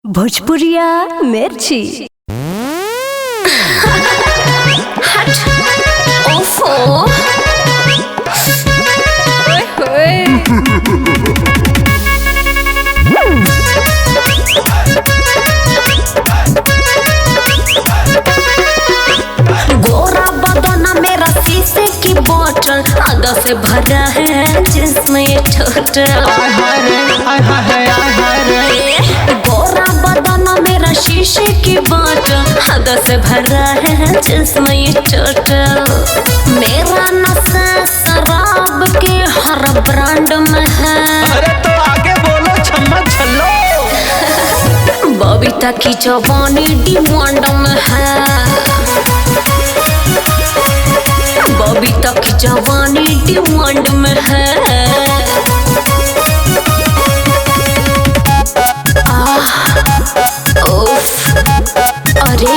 भोजपुरिया मिर्ची। ओफो गोरा बदना मेरा शीशे की बोतल आधा से भरा है जिसमें टोटल। गोरा बदना मेरा शीशे की बोतल आधा से भरा है जिसमें टोटल। मेरा नशा शराब के हर ब्रांड में है। अरे तो आगे बोलो छम्मा छल्लो। बबीता की जवानी डिमांड में है। बबीता की जवानी डिमांड में है। उफ, अरे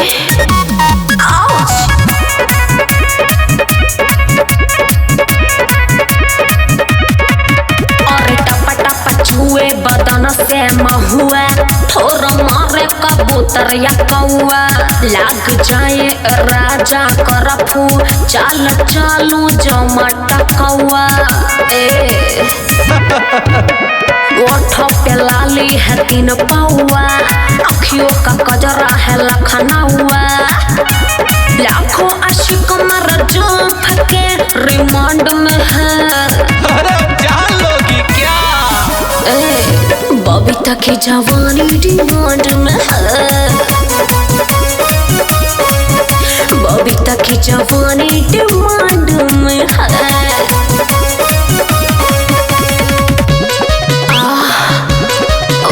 छुए बदन से महुआ ठोर मारे कबूतर या कौआ। लाग जाए राजा करफू चाल चालू जो मटकौआ। ओठों पे लाली है 3 पौआ। अखियों का कजरा है लखनऊआ। लाखों आशिक मर जाम के रिमांड में है। अरे जान लोगी क्या? बबीता की जवानी डिमांड में है। बबीता की जवानी डिमांड में है।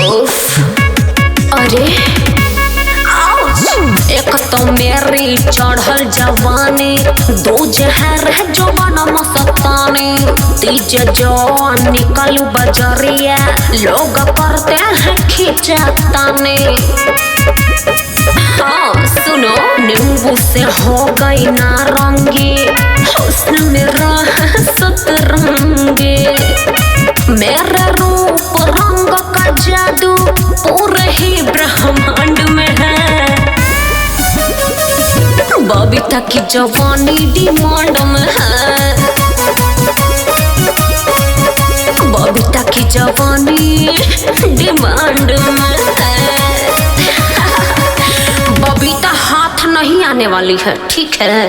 उफ, अरे एक तो मेरी चढ़ल जवानी, दो जहर है जो बना मस्तानी। तीज जो निकल बजरिया लोग करते हैं खिंचातानी। हाँ सुनो, नींबू से हो गई नारंगी, हुस्न मेरा है सतरंगी। मेरा रूप रंग का जादू पूरे ही ब्रह्मांड में है। बबीता की जवानी डिमांड में है। बबीता की जवानी डिमांड में है। बबीता हाथ नहीं आने वाली है, ठीक है।